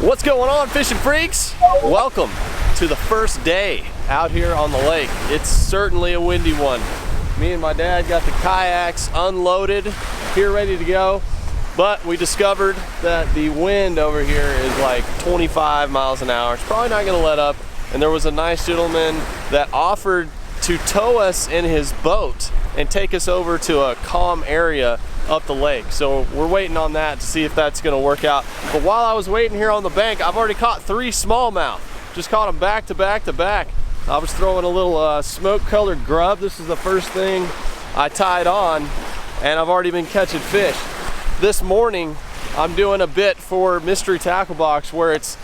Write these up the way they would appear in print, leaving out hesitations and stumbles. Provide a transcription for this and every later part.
What's going on, fishing freaks? Welcome to the first day out here on the lake. It's certainly a windy one. Me and my dad got the kayaks unloaded, here ready to go, but we discovered that the wind over here is like 25 miles an hour. It's probably not gonna let up, and there was a nice gentleman that offered to tow us in his boat and take us over to a calm area up the lake. So we're waiting on that to see if that's gonna work out. But while I was waiting here on the bank, I've already caught 3 smallmouth. Just caught them back to back to back. I was throwing a little smoke-colored grub. This is the first thing I tied on, and I've already been catching fish. This morning, I'm doing a bit for Mystery Tackle Box where it's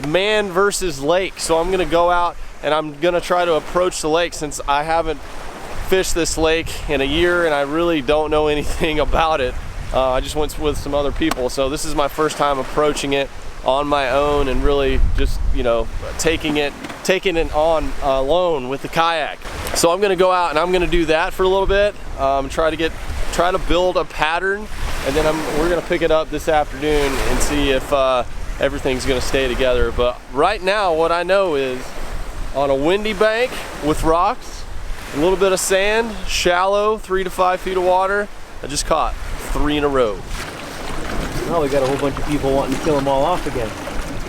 man versus lake. So I'm gonna go out and I'm gonna try to approach the lake since I haven't fished this lake in a year and I really don't know anything about it. I just went with some other people, so this is my first time approaching it on my own and really just, you know, taking it on alone with the kayak. So I'm gonna go out and I'm gonna do that for a little bit, try to build a pattern, and then we're gonna pick it up this afternoon and see if everything's gonna stay together. But right now, what I know is on a windy bank with rocks, a little bit of sand, shallow, 3 to 5 feet of water, I just caught 3 in a row. Now we got a whole bunch of people wanting to kill them all off again.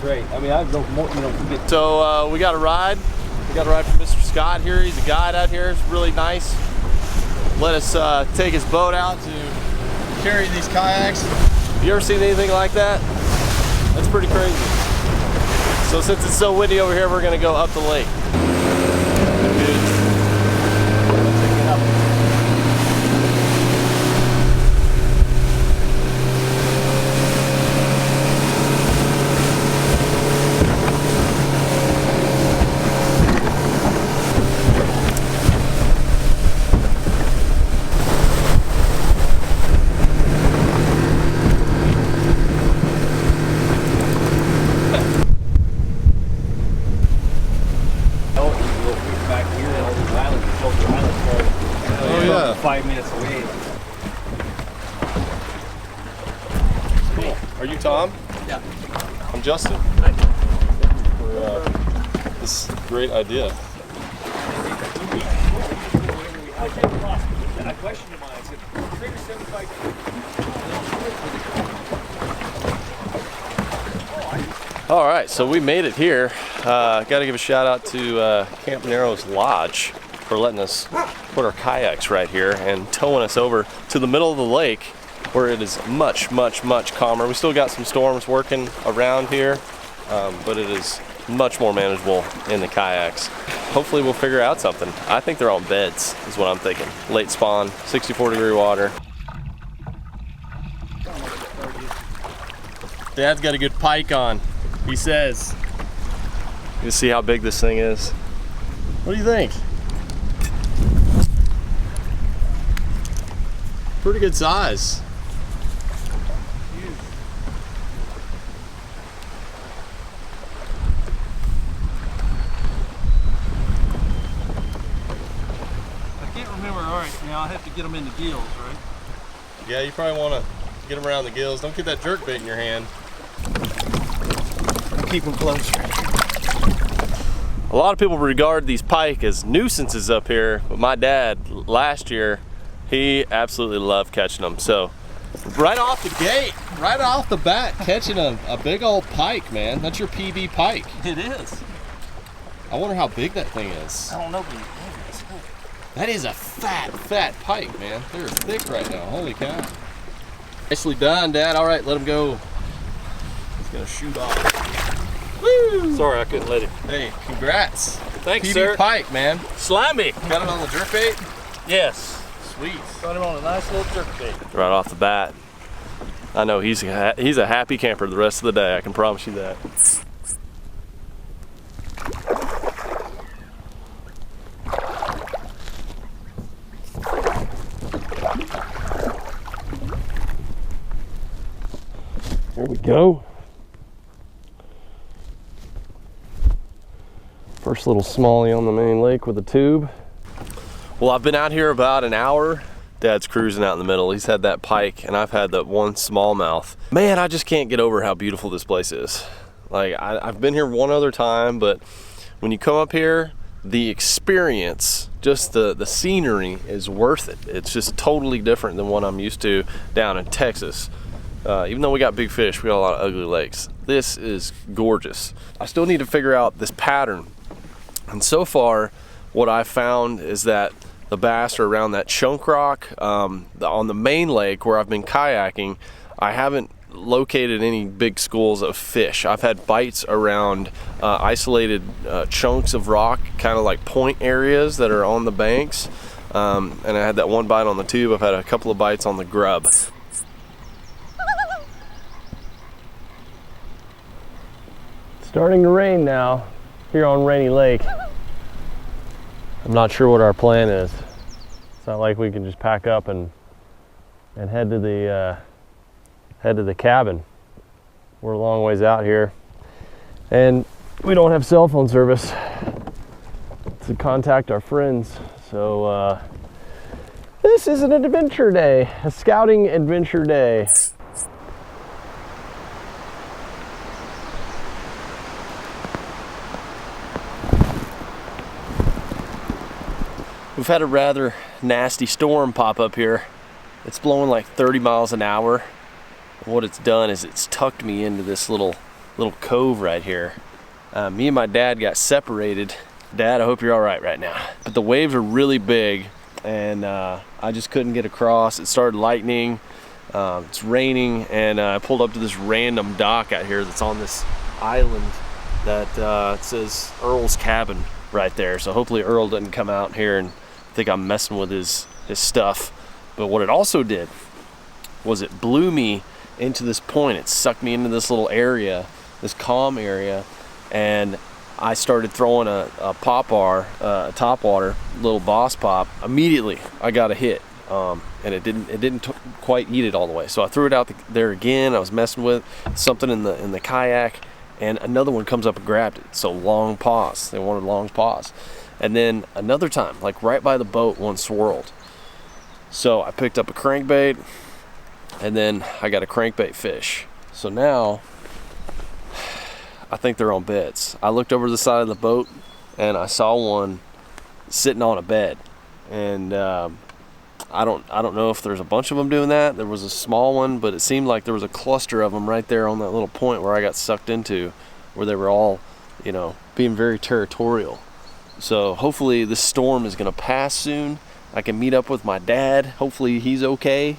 Great. I mean, I've no more, you know. So we got a ride. We got a ride from Mr. Scott here. He's a guide out here. It's really nice. Let us take his boat out to carry these kayaks. You ever seen anything like that? That's pretty crazy. So since it's so windy over here, we're gonna go up the lake. Oh yeah. 5 minutes away. Cool. Are you Tom? Yeah. I'm Justin. Hi. For this great idea. I questioned him on it. I said, trigger 75. All right, so we made it here. Got to give a shout out to Camp Narrows Lodge for letting us put our kayaks right here and towing us over to the middle of the lake where it is much, much, much calmer. We still got some storms working around here, but it is much more manageable in the kayaks. Hopefully we'll figure out something. I think they're on beds is what I'm thinking. Late spawn, 64-degree water. Dad's got a good pike on, he says. You see how big this thing is? What do you think? Pretty good size. I can't remember. All right, now I have to get them in the gills, right? Yeah, you probably want to get them around the gills. Don't get that jerk bait in your hand. Keep them close. A lot of people regard these pike as nuisances up here, but my dad last year, he absolutely loved catching them. So right off the gate, right off the bat, catching a big old pike, man. That's your PB pike. It is. I wonder how big that thing is. I don't know, but it's heavy as heck. That is a fat pike, man. They're thick right now, holy cow. Nicely done, Dad. All right, let him go. He's gonna shoot off. Woo! Sorry, I couldn't let him. Hey, congrats. Thanks, PB sir. pike, man. Slimy. Got it on the jerk bait? Yes. Sweet. Got him on a nice little jerk bait. Right off the bat. I know he's a happy camper the rest of the day, I can promise you that. There we go. First little smallie on the main lake with a tube. Well, I've been out here about an hour. Dad's cruising out in the middle. He's had that pike and I've had that one smallmouth. Man, I just can't get over how beautiful this place is. Like I've been here one other time, but when you come up here, the experience, just the scenery is worth it. It's just totally different than what I'm used to down in Texas. Even though we got big fish, we got a lot of ugly lakes. This is gorgeous. I still need to figure out this pattern. And so far, what I found is that the bass are around that chunk rock. On the main lake where I've been kayaking, I haven't located any big schools of fish. I've had bites around isolated chunks of rock, kind of like point areas that are on the banks. And I had that one bite on the tube. I've had a couple of bites on the grub. Starting to rain now here on Rainy Lake. I'm not sure what our plan is. It's not like we can just pack up and head to the cabin. We're a long ways out here, and we don't have cell phone service to contact our friends. So this is an adventure day, a scouting adventure day. We've had a rather nasty storm pop up here. It's blowing like 30 miles an hour. What it's done is it's tucked me into this little cove right here. Me and my dad got separated. Dad, I hope you're all right now. But the waves are really big, and I just couldn't get across. It started lightning. It's raining, and I pulled up to this random dock out here that's on this island that it says Earl's Cabin right there. So hopefully Earl doesn't come out here and think I'm messing with his stuff. But what it also did was it blew me into this point. It sucked me into this little area, this calm area, and I started throwing a popper, a topwater, little boss pop. Immediately I got a hit, and it didn't quite eat it all the way. So I threw it out there again. I was messing with something in the kayak, and another one comes up and grabbed it. So long pause. They wanted long pause. And then another time, like right by the boat, one swirled. So I picked up a crankbait, and then I got a crankbait fish. So now I think they're on beds. I looked over the side of the boat and I saw one sitting on a bed. And I don't know if there's a bunch of them doing that. There was a small one, but it seemed like there was a cluster of them right there on that little point where I got sucked into, where they were all, being very territorial. So hopefully this storm is gonna pass soon. I can meet up with my dad. Hopefully he's okay.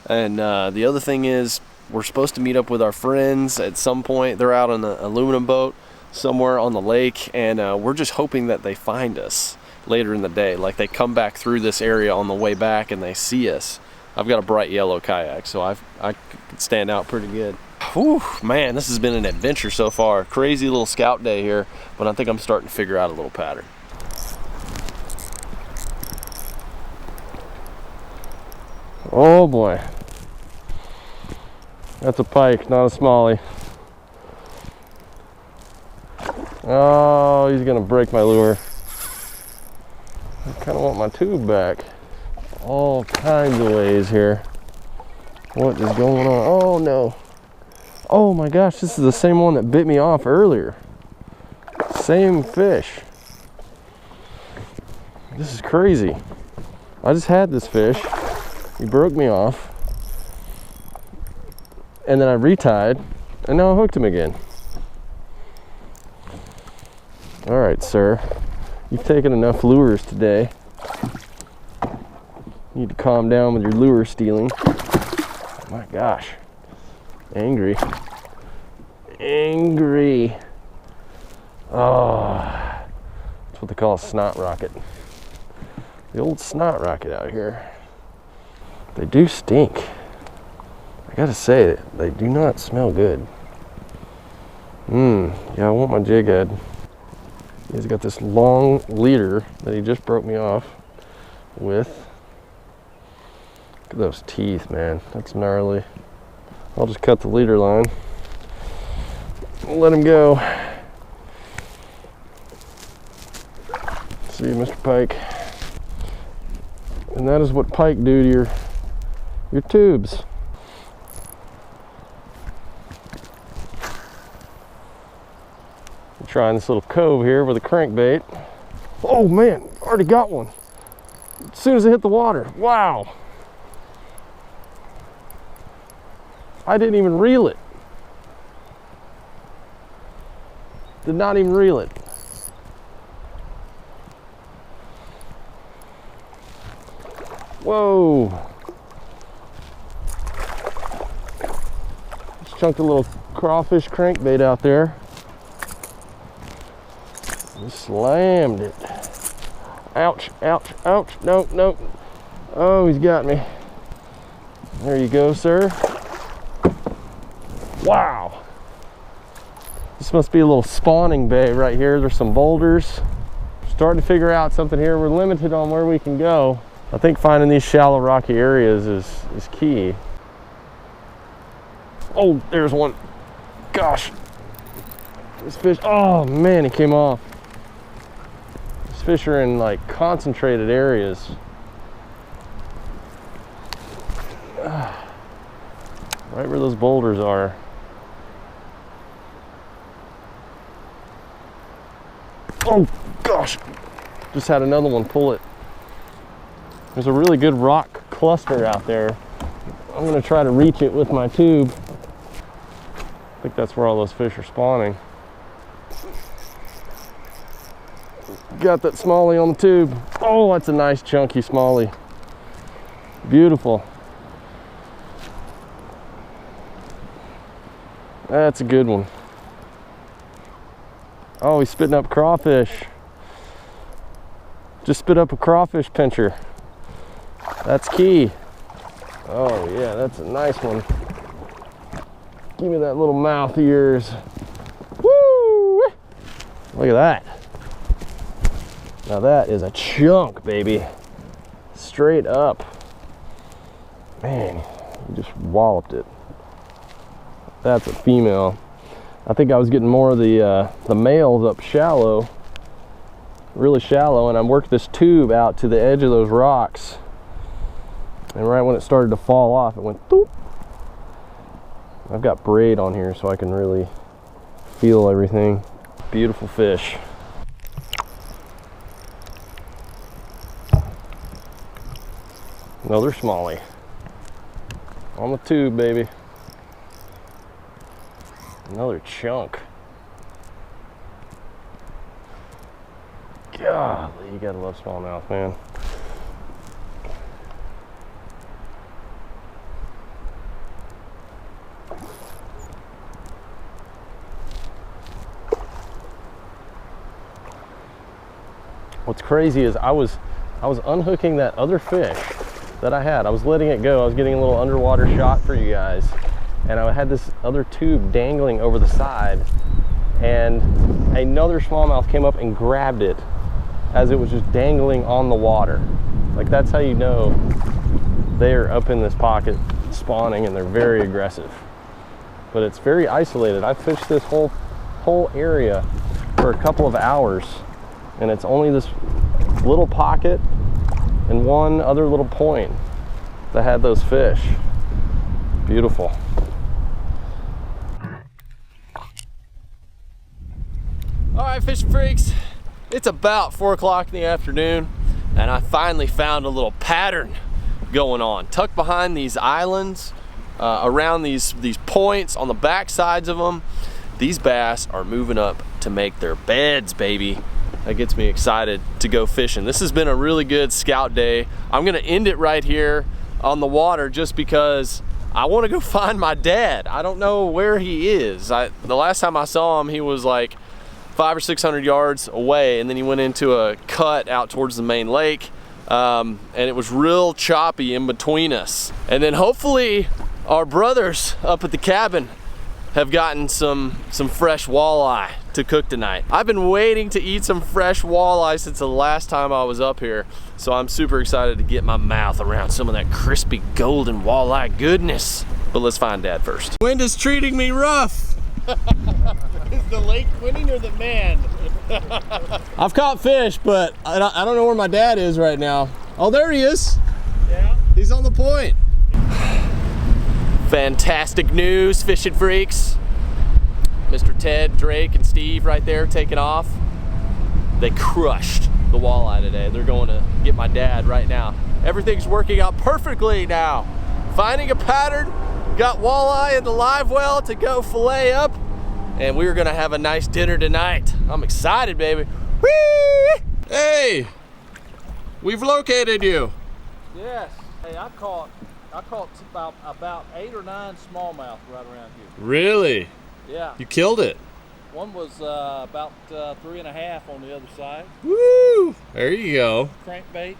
And the other thing is, we're supposed to meet up with our friends at some point. They're out on an aluminum boat somewhere on the lake, and we're just hoping that they find us later in the day. Like they come back through this area on the way back and they see us. I've got a bright yellow kayak, so I could stand out pretty good. Whew, man, this has been an adventure so far. Crazy little scout day here, but I think I'm starting to figure out a little pattern. Oh boy. That's a pike, not a smallie. Oh, he's gonna break my lure. I kind of want my tube back. All kinds of ways here. What is going on? Oh no. Oh my gosh, this is the same one that bit me off earlier. Same fish. This is crazy. I just had this fish. He broke me off. And then I retied, and now I hooked him again. All right, sir. You've taken enough lures today. You need to calm down with your lure stealing. Oh my gosh. Angry. Angry. Oh. That's what they call a snot rocket. The old snot rocket out here. They do stink. I gotta say, they do not smell good. Yeah, I want my jig head. He's got this long leader that he just broke me off with. Look at those teeth, man. That's gnarly. I'll just cut the leader line. Let him go. See you, Mr. Pike. And that is what pike do to your tubes. trying this little cove here with a crankbait. Oh man, already got one. As soon as it hit the water. Wow. I didn't even reel it. Did not even reel it. Whoa. Just chunked a little crawfish crankbait out there. Just slammed it. Ouch, ouch, ouch. No, no. Oh, he's got me. There you go, sir. Wow. This must be a little spawning bay right here. There's some boulders. Starting to figure out something here. We're limited on where we can go. I think finding these shallow rocky areas is key. Oh, there's one. Gosh. This fish, oh man, he came off. These fish are in like concentrated areas. Right where those boulders are. Oh gosh, just had another one pull it. There's a really good rock cluster out there. I'm gonna try to reach it with my tube. I think that's where all those fish are spawning. Got that smallie on the tube. Oh, that's a nice chunky smallie. Beautiful. That's a good one. Oh, he's spitting up crawfish. Just spit up a crawfish pincher. That's key. Oh yeah, that's a nice one. Give me that little mouth of yours. Woo! Look at that. Now that is a chunk, baby. Straight up. Man, you just walloped it. That's a female. I think I was getting more of the males up shallow, really shallow, and I worked this tube out to the edge of those rocks. And right when it started to fall off, it went boop. I've got braid on here so I can really feel everything. Beautiful fish. Another smallie. On the tube, baby. Another chunk. Golly, you gotta love smallmouth, man. What's crazy is I was unhooking that other fish that I had. I was letting it go. I was getting a little underwater shot for you guys. And I had this other tube dangling over the side, and another smallmouth came up and grabbed it as it was just dangling on the water. Like, that's how you know they're up in this pocket spawning, and they're very aggressive. But it's very isolated. I fished this whole area for a couple of hours, and it's only this little pocket and one other little point that had those fish. Beautiful. All right, fishing freaks, it's about 4 o'clock in the afternoon, and I finally found a little pattern going on. Tucked behind these islands, around these points on the back sides of them, these bass are moving up to make their beds, baby. That gets me excited to go fishing. This has been a really good scout day. I'm gonna end it right here on the water just because I wanna go find my dad. I don't know where he is. The last time I saw him, he was like 500 or 600 yards away, and then he went into a cut out towards the main lake, and it was real choppy in between us. And then hopefully our brothers up at the cabin have gotten some fresh walleye to cook tonight. I've been waiting to eat some fresh walleye since the last time I was up here, so I'm super excited to get my mouth around some of that crispy golden walleye goodness. But let's find Dad first. Wind is treating me rough. Is the lake winning or the man? I've caught fish, but I don't know where my dad is right now. Oh, there he is. Yeah. He's on the point. Fantastic news, fishing freaks. Mr. Ted, Drake, and Steve right there taking off. They crushed the walleye today. They're going to get my dad right now. Everything's working out perfectly now. Finding a pattern, got walleye in the live well to go fillet up, and we're gonna have a nice dinner tonight. I'm excited, baby. Whee! Hey, we've located you. Yes. Hey, I caught about 8 or 9 smallmouth right around here. Really? Yeah. You killed it. One was about 3.5 on the other side. Woo! There you go. Crankbait.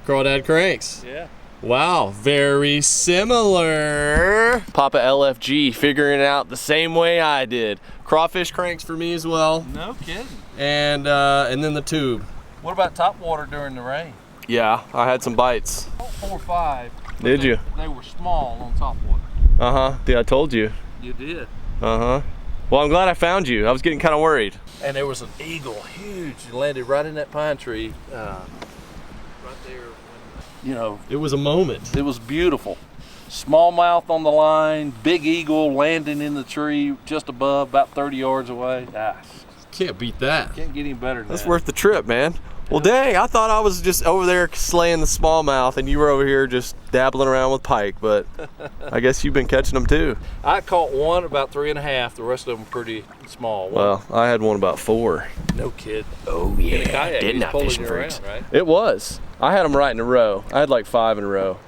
Crawdad cranks. Yeah. Wow, very similar. Papa LFG figuring it out the same way I did. Crawfish cranks for me as well. No kidding. And then the tube. What about topwater during the rain? Yeah, I had some bites. 4 or 5. Did you? They were small on topwater. Uh-huh. Yeah, I told you. You did. Uh-huh. Well, I'm glad I found you. I was getting kind of worried. And there was an eagle, huge, landed right in that pine tree. Right there. You know, It was a moment. it was beautiful. Smallmouth on the line, big eagle landing in the tree just above, about 30 yards away. Can't beat that. Can't get any better than That's that. worth the trip, man. Well, dang, I thought I was just over there slaying the smallmouth and you were over here just dabbling around with pike, but I guess you've been catching them too. I caught one about 3.5. The rest of them pretty small. Well, I had one about 4. No kid. Oh, yeah. In a kayak, Didn't he's I, pulling fishing you freaks? around, right? It was. I had them right in a row. I had like 5 in a row.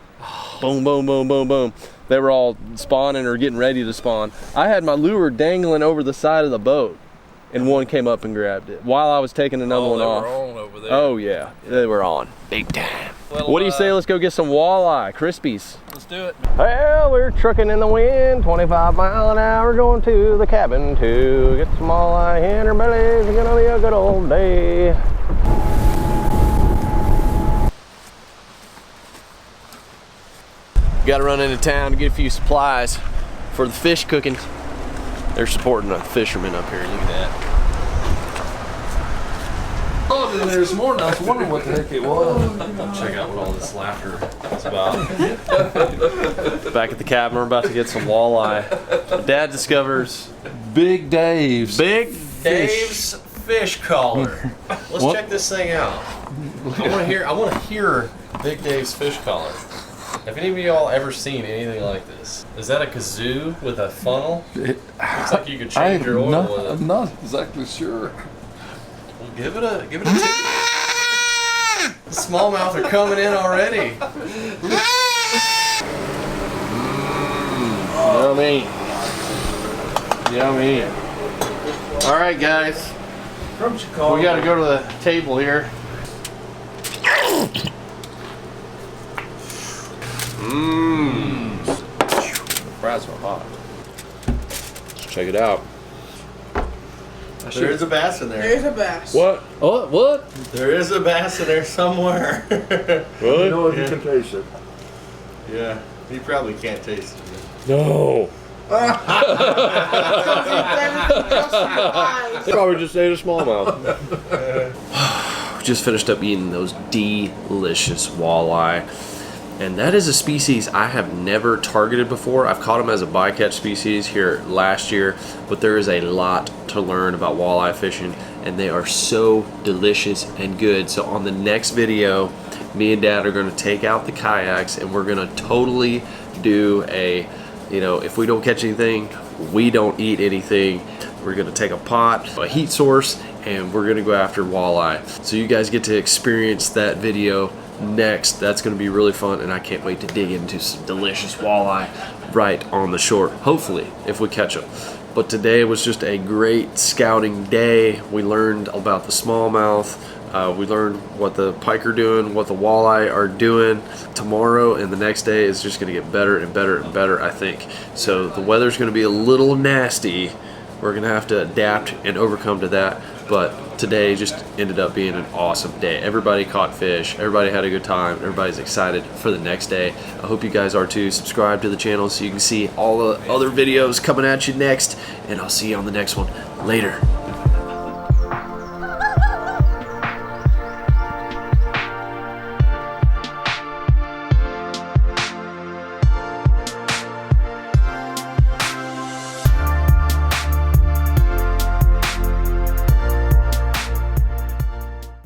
Boom, boom, boom, boom, boom. They were all spawning or getting ready to spawn. I had my lure dangling over the side of the boat, and one came up and grabbed it while I was taking another one off. They were on over there. Oh yeah, they were on big time. Well, What do you say? Let's go get some walleye, crispies. Let's do it. Well, we're trucking in the wind, 25 mile an hour, going to the cabin to get some walleye in our bellies. It's gonna be a good old day. Got to run into town to get a few supplies for the fish cooking. They're supporting a fisherman up here. Look at that. Oh, in there this morning. I was wondering what the heck it was. Check out what all this laughter is about. Back at the cabin, we're about to get some walleye. Dad discovers Big Dave's. Big Dave's fish collar. Let's check this thing out. I want to hear Big Dave's fish collar. Have any of y'all ever seen anything like this? Is that a kazoo with a funnel? Looks like you could change your oil with it. I'm not exactly sure. Well, give it a two. The smallmouth are coming in already. Yummy. Yummy. All right, guys. From Chicago. We got to go to the table here. Mmm. Fries are hot. Let's check it out. There is a bass in there. There's a bass. What? Oh, what? There is a bass in there somewhere. What? know if you can taste it. Yeah, he probably can't taste it. No. Probably just ate a smallmouth. Just finished up eating those delicious walleye. And that is a species I have never targeted before. I've caught them as a bycatch species here last year, but there is a lot to learn about walleye fishing, and they are so delicious and good. So on the next video, me and Dad are gonna take out the kayaks and we're gonna totally do a, you know, if we don't catch anything, we don't eat anything. We're gonna take a pot, a heat source, and we're gonna go after walleye. So you guys get to experience that video next. That's going to be really fun, and I can't wait to dig into some delicious walleye right on the shore, hopefully, if we catch them. But today was just a great scouting day. We learned about the smallmouth. We learned what the pike are doing, what the walleye are doing. Tomorrow and the next day is just going to get better and better and better, I think. So the weather's going to be a little nasty. We're going to have to adapt and overcome to that. But today just ended up being an awesome day. Everybody caught fish. Everybody had a good time. Everybody's excited for the next day. I hope you guys are too. Subscribe to the channel so you can see all the other videos coming at you next. And I'll see you on the next one. Later.